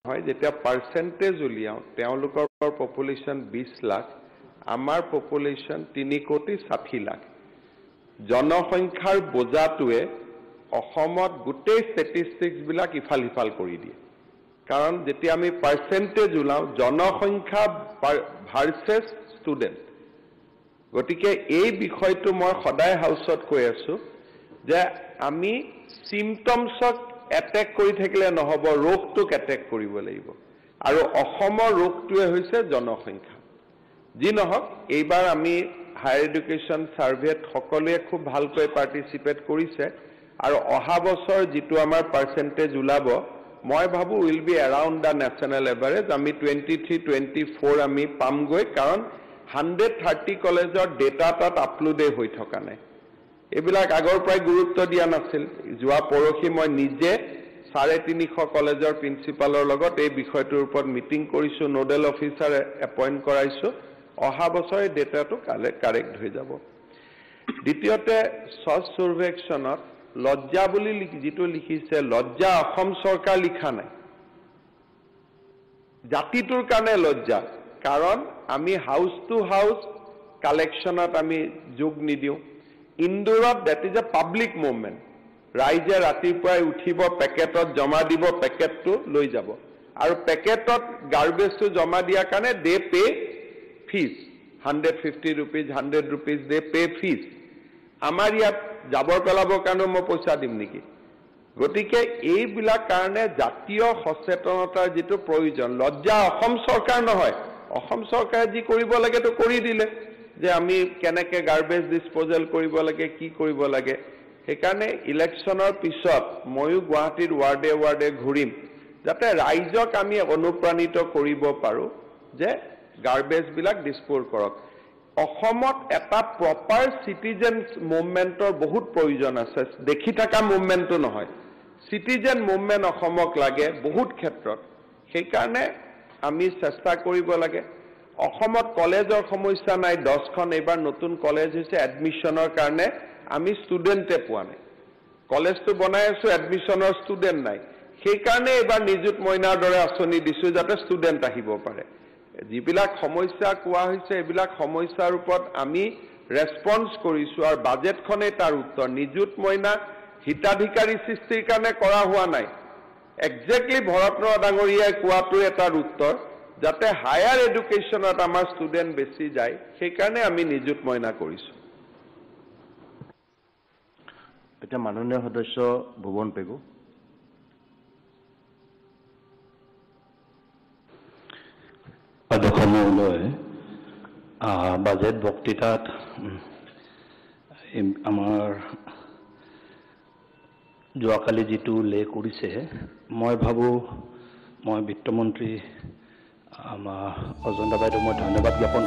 হয় যেতিয়া পাৰ্চেন্টেজ উলিয়াও তেওঁলোকৰ পপুলেশ্যন 20 লাখ আমাৰ পপুলেশ্যন 3,60 লাখ জনসংখ্যাৰ বোজাটোৱে অসমত গোটেই ষ্টেটিষ্টিক্স বিলাক ইফাল সিফাল কৰি দিয়ে কাৰণ যেতিয়া আমি পাৰ্চেন্টেজ উলাও জনসংখ্যা ভাৰ্চেছ ষ্টুডেন্ট গতিকে এই বিষয়টো মই সদায় হাউছত কৈ আছো যে আমি সিম্পটমছক এটেক কৰি থাকিলে নহব ৰোগটোক এটেক কৰিব লাগিব আৰু অসমৰ ৰোগটোৱে হৈছে জনসংখ্যা যি নহওক এইবাৰ আমি হায়াৰ এডুকেশ্যন সাৰ্ভেত সকলোৱে খুব ভালকৈ পাৰ্টিসিপেট কৰিছে আৰু অহা বছৰ যেটো আমাৰ পাৰ্চেন্টেজ উলাব মই ভাবো will be around the national average আমি 23-24 আমি পামগৈ কাৰণ 130 কলেজৰ ডেটা তাত আপলোডে হৈ থকা নাই এবিলাক আগৰ পৰাই গুৰুত্ব দিয়া নাছিল যোৱা পৰখি মই নিজে 350 কলেজৰ প্ৰিন্সিপালৰ লগত এই বিষয়টোৰ ওপৰত মিটিং কৰিছো নোডেল অফিচাৰ এপইন্ট কৰাইছো অহা বছৰ এই ডেটাটো কাৰেক্ট হৈ যাব দ্বিতীয়তে স্বচ্ছ সাৰ্ভেক্ষণত লজ্জা বুলি যেটো লিখিছে লজ্জা অসম চৰকাৰ লিখা নাই জাতিটোৰ কাৰণে লজ্জা কাৰণ আমি হাউস টু হাউস কালেকশনত আমি যোগ নিদিও ইন্দোৰত that is a public movement ৰাইজে ৰাতিপুৱাই উঠিব পেকেটত জমা দিব পেকেটটো লৈ যাব আৰু পেকেটত গাৰ্বেজটো জমা দিয়া কাৰণে দে পে ফিজ 150 rupees 100 rupees দে পে ফিজ আমাৰ ইয়াত জাবৰ পেলাবৰ কাৰণে মই পইচা দিম নেকি গতিকে এইবিলাক কাৰণে জাতীয় সচেতনতাৰ যেটো প্ৰয়োজন লজ্জা অসম চৰকাৰ নহয় অসম চৰকাৰে যি কৰিব লাগে তো কৰি দিলে যে আমি কেনেকে গাৰ্বেজ ডিসপোজাল কৰিব লাগে কি কৰিব লাগে সেইকাৰণে ইলেকশ্যনৰ পিছত ময়ো গুৱাহাটীৰ ৱাৰ্ডে ঘূৰিম যাতে ৰাইজক আমি অনুপ্ৰাণিত কৰিব পাৰো যে গাৰ্বেজ বিলাক ডিসপোজ কৰক অসমত এটা প্ৰপাৰ সিটিজেনছ মুভমেন্টৰ বহুত প্ৰয়োজন আছে দেখি থকা মুভমেন্টটো নহয় সিটিজেন মুভমেন্ট অসমক লাগে বহুত ক্ষেত্ৰত সেইকাৰণে আমি চেষ্টা কৰিব লাগে অসমত কলেজৰ সমস্যা নাই 10খন এবাৰ নতুন কলেজ হৈছে এডমিশনৰ কাৰণে আমি ষ্টুডেন্টে পোৱা নাই কলেজটো বনাই আছো এডমিশনৰ ষ্টুডেন্ট নাই সেই কাৰণে এবাৰ নিযুত মইনাৰ দৰে আঁচনি দিছো যাতে ষ্টুডেন্ট আহিব পাৰে যিবিলাক সমস্যা কোৱা হৈছে এইবিলাক সমস্যাৰ ওপৰত আমি ৰেসপন্স কৰিছো আৰু বাজেটখনে তাৰ উত্তৰ নিযুত মইনা হিতাধিকাৰী সৃষ্টিৰ কাৰণে কৰা হোৱা নাই এক্স্যাক্টলি ভৰতনগৰ ডাঙৰীয়াই কোৱাটো এটাৰ উত্তৰ যাতে হায়াৰ এডুকেশ্যনত আমাৰ ষ্টুডেন্ট বেছি যায় সেই কাৰণে আমি নিযুত মইনা কৰিছো এটা মাননীয় সদস্য ভুৱন পেগু অধ্যক্ষ মহোদয় বাজেট বক্তৃতাত আমাৰ যোৱাকালি যেটো উল্লেখ কৰিছে মই ভাবো মই বিত্তমন্ত্ৰী আমাৰ অজন্তা বাইদেউ মই ধন্যবাদ জ্ঞাপন